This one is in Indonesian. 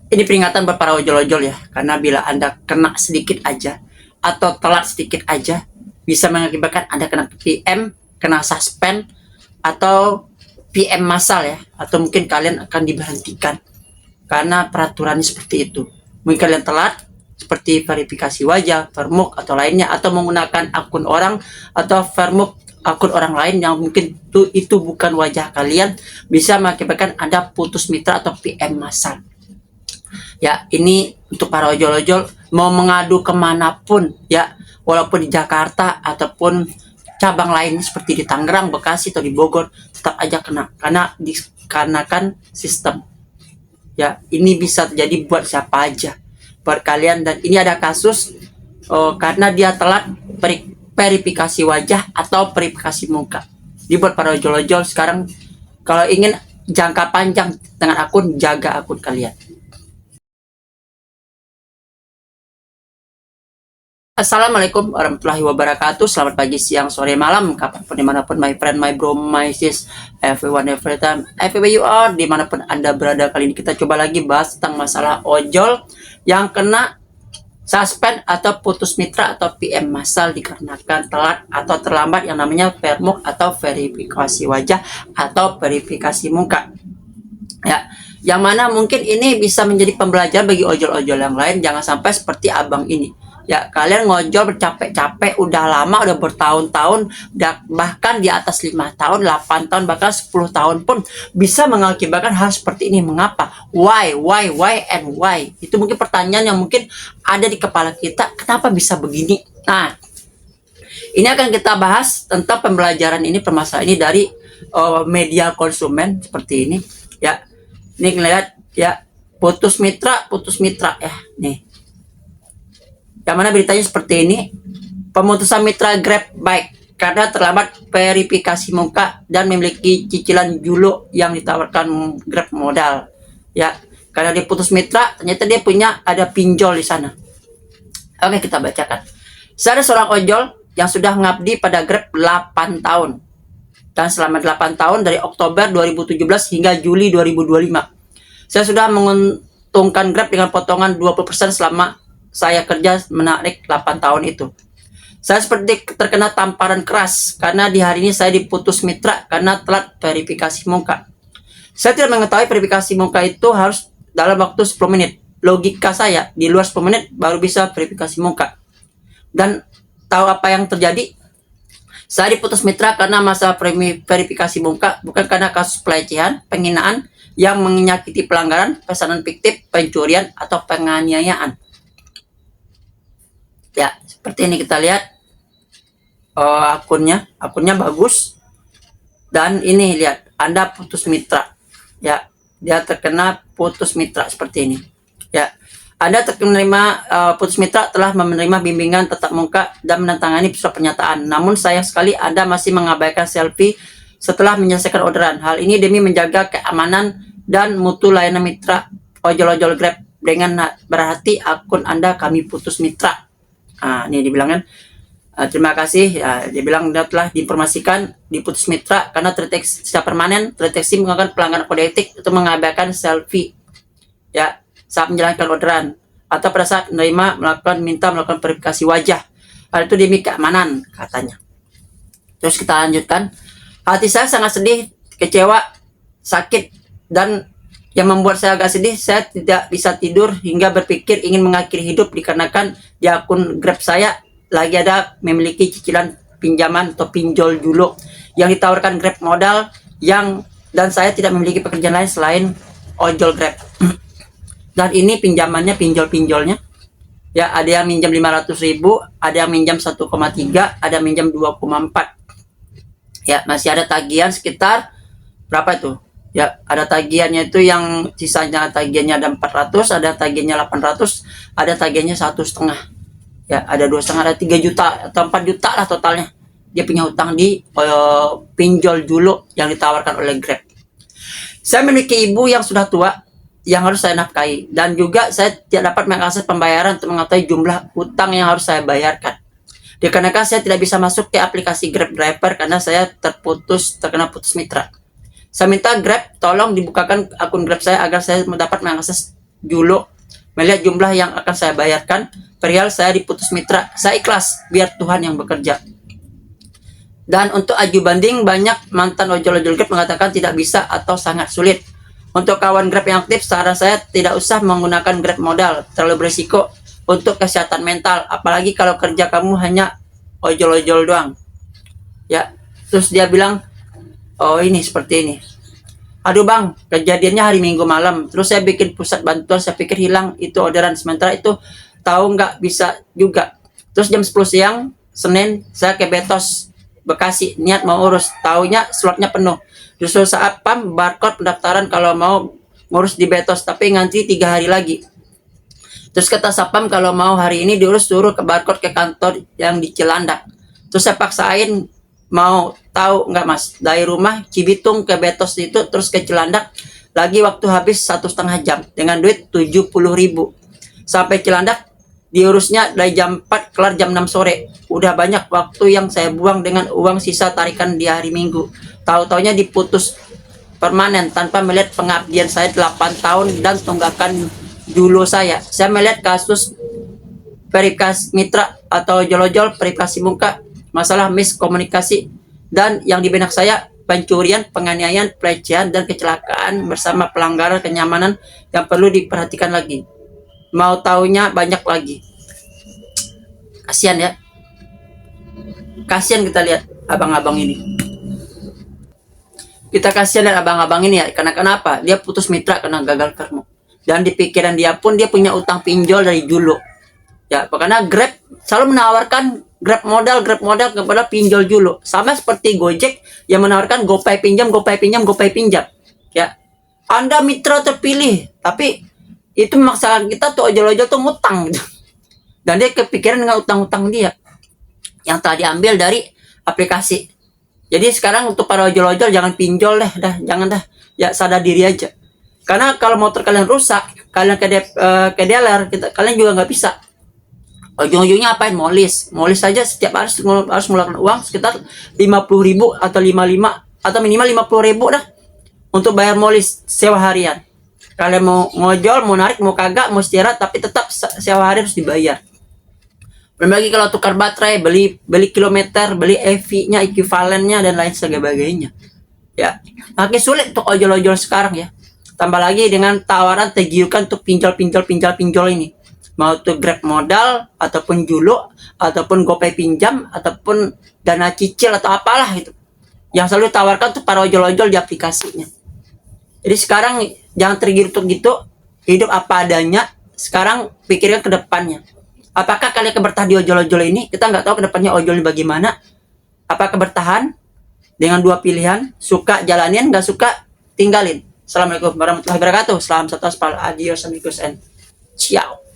Ini peringatan buat para ojol-ojol ya, karena bila Anda kena sedikit aja atau telat sedikit aja, bisa mengakibatkan Anda kena PM, kena suspend, atau PM massal ya, atau mungkin kalian akan diberhentikan karena peraturannya seperti itu. Mungkin kalian telat, seperti verifikasi wajah, Vermuk atau lainnya, atau menggunakan akun orang atau Vermuk akun orang lain yang mungkin itu bukan wajah kalian, bisa mengakibatkan Anda putus mitra atau PM massal. Ya, ini untuk para ojol-ojol mau mengadu kemanapun ya, walaupun di Jakarta ataupun cabang lain seperti di Tangerang, Bekasi atau di Bogor, tetap aja kena karena dikarenakan sistem. Ya, ini bisa terjadi buat siapa aja, buat kalian. Dan ini ada kasus karena dia telat verifikasi wajah atau verifikasi muka. Dibuat para ojol-ojol sekarang kalau ingin jangka panjang dengan akun, jaga akun kalian. Assalamualaikum warahmatullahi wabarakatuh. Selamat pagi, siang, sore, malam, kapanpun, dimanapun, my friend, my bro, my sis, everyone, every time, everywhere you are, dimanapun Anda berada. Kali ini kita coba lagi bahas tentang masalah ojol yang kena suspend atau putus mitra atau PM massal dikarenakan telat atau terlambat yang namanya Vermuk atau verifikasi wajah atau verifikasi muka. Ya, yang mana mungkin ini bisa menjadi pembelajaran bagi ojol-ojol yang lain. Jangan sampai seperti abang ini. Ya, kalian ngojol bercapek-capek udah lama, udah bertahun-tahun, bahkan di atas 5 tahun, 8 tahun, bahkan 10 tahun pun bisa mengakibatkan hal seperti ini. Mengapa? Why, and why? Itu mungkin pertanyaan yang mungkin ada di kepala kita, kenapa bisa begini? Nah, ini akan kita bahas tentang pembelajaran ini, permasalahan ini dari media konsumen seperti ini. Ya, ini ngeliat ya, putus mitra ya, nih. Yang mana beritanya seperti ini, pemutusan mitra Grab Bike karena terlambat verifikasi muka dan memiliki cicilan Julo yang ditawarkan Grab modal. Ya, karena dia putus mitra, ternyata dia punya ada pinjol di sana. Oke, kita bacakan. Saya ada seorang ojol yang sudah mengabdi pada Grab 8 tahun. Dan selama 8 tahun dari Oktober 2017 hingga Juli 2025. Saya sudah menguntungkan Grab dengan potongan 20% selama saya kerja menarik 8 tahun itu. Saya seperti terkena tamparan keras karena di hari ini saya diputus mitra karena telat verifikasi muka. Saya tidak mengetahui verifikasi muka itu harus dalam waktu 10 menit. Logika saya, di luar 10 menit baru bisa verifikasi muka. Dan tahu apa yang terjadi? Saya diputus mitra karena masa verifikasi muka, bukan karena kasus pelecehan, penghinaan yang menyakiti pelanggaran, pesanan fiktif, pencurian, atau penganiayaan. Ya, seperti ini kita lihat akunnya bagus. Dan ini lihat, Anda putus mitra. Ya, dia terkena putus mitra seperti ini. Ya, Anda terkena putus mitra telah menerima bimbingan tatap muka dan menandatangani surat pernyataan. Namun sayang sekali Anda masih mengabaikan selfie setelah menyelesaikan orderan. Hal ini demi menjaga keamanan dan mutu layanan mitra ojol-ojol Grab. Dengan berarti akun Anda kami putus mitra. Ini dibilangkan terima kasih. Dia bilang dia telah diinformasikan diputus mitra karena terdeteksi secara permanen terdeteksi melakukan pelanggaran kode etik atau mengabaikan selfie ya saat menjalankan orderan atau pada saat menerima minta melakukan verifikasi wajah. Hal itu demi keamanan katanya. Terus kita lanjutkan. Hati saya sangat sedih, kecewa, sakit, dan yang membuat saya agak sedih, saya tidak bisa tidur hingga berpikir ingin mengakhiri hidup dikarenakan di akun Grab saya lagi ada memiliki cicilan pinjaman atau pinjol Julo yang ditawarkan Grab modal dan saya tidak memiliki pekerjaan lain selain ojol Grab. Dan ini pinjamannya, pinjolnya ya, ada yang minjam 500.000, ada yang minjam 1,3, ada yang minjam 2,4. Ya, masih ada tagihan sekitar berapa itu? Ya, ada tagihannya itu yang sisanya tagihannya ada 400, ada tagihannya 800, ada tagihannya 1,5. Ya, ada 2,5, ada 3 juta atau 4 juta lah totalnya. Dia punya hutang di pinjol Julo yang ditawarkan oleh Grab. Saya memiliki ibu yang sudah tua yang harus saya nafkahi dan juga saya tidak dapat mengakses pembayaran untuk mengetahui jumlah hutang yang harus saya bayarkan. Dikarenakan saya tidak bisa masuk ke aplikasi Grab Driver karena saya terkena putus mitra. Saya minta Grab tolong dibukakan akun Grab saya agar saya dapat mengakses Julo, melihat jumlah yang akan saya bayarkan, perihal saya diputus mitra, saya ikhlas, biar Tuhan yang bekerja. Dan untuk aju banding, banyak mantan ojol-ojol Grab mengatakan tidak bisa atau sangat sulit. Untuk kawan Grab yang aktif, saran saya tidak usah menggunakan Grab modal, terlalu berisiko untuk kesehatan mental, apalagi kalau kerja kamu hanya ojol-ojol doang. Ya, terus dia bilang, oh ini seperti ini. Aduh bang, kejadiannya hari Minggu malam. Terus saya bikin pusat bantuan, saya pikir hilang itu orderan. Sementara itu tahu nggak bisa juga. Terus jam 10 siang, Senin, saya ke Betos, Bekasi, niat mau urus. Taunya slotnya penuh. Justru saat pam, barcode pendaftaran kalau mau ngurus di Betos, tapi ngantri 3 hari lagi. Terus kata Sapam kalau mau hari ini diurus suruh ke barcode ke kantor yang di Cilandak. Terus saya paksain, mau tahu nggak mas, dari rumah Cibitung ke Betos itu terus ke Cilandak lagi waktu habis 1,5 jam dengan duit 70.000. Sampai Cilandak diurusnya dari jam 4 kelar jam 6 sore. Udah banyak waktu yang saya buang dengan uang sisa tarikan di hari Minggu. Tahu-taunya diputus permanen tanpa melihat pengabdian saya 8 tahun dan tunggakan dulu saya. Saya melihat kasus verifikasi mitra atau ojol-ojol, verifikasi muka, masalah miskomunikasi, dan yang di benak saya pencurian, penganiayaan, pelecehan, dan kecelakaan bersama pelanggaran kenyamanan yang perlu diperhatikan lagi. Mau taunya banyak lagi. Kasihan ya. Kasihan kita lihat abang-abang ini. Kita kasihan lihat abang-abang ini ya. Karena kenapa? Dia putus mitra karena gagal karma. Dan di pikiran dia pun dia punya utang pinjol dari dulu. Ya, karena Grab selalu menawarkan Grab modal kepada pinjol dulu. Sama seperti Gojek yang menawarkan GoPay pinjam. Ya, Anda mitra terpilih, tapi itu memaksa kita tuh ojol-ojol tuh ngutang gitu. Dan dia kepikiran dengan utang-utang dia yang telah diambil dari aplikasi. Jadi sekarang untuk para ojol-ojol jangan pinjol jangan ya sadar diri aja. Karena kalau motor kalian rusak, kalian ke dealer, kalian juga nggak bisa. Ujung-ujungnya apain? Molis saja setiap hari harus mengeluarkan uang sekitar 50.000 atau 55 atau minimal 50.000 dah untuk bayar molis sewa harian. Kalian mau ngojol, mau narik, mau kagak, mau istirahat, tapi tetap sewa hari harus dibayar. Belum lagi kalau tukar baterai, beli kilometer, beli EV-nya, equivalennya, dan lain sebagainya. Ya, makin sulit untuk ojol-ojol sekarang ya. Tambah lagi dengan tawaran tergiurkan untuk pinjol ini. Mau tuh Grab modal, ataupun Julo, ataupun GoPay pinjam, ataupun dana cicil atau apalah itu. Yang selalu ditawarkan tuh para ojol-ojol di aplikasinya. Jadi sekarang jangan tergiur untuk gitu, hidup apa adanya. Sekarang pikirkan ke depannya. Apakah kalian bertahan di ojol-ojol ini? Kita nggak tahu ke depannya ojol ini bagaimana. Apakah bertahan dengan dua pilihan? Suka jalanin, nggak suka tinggalin. Assalamualaikum warahmatullahi wabarakatuh. Salam satu aspal. Adios amigos and ciao.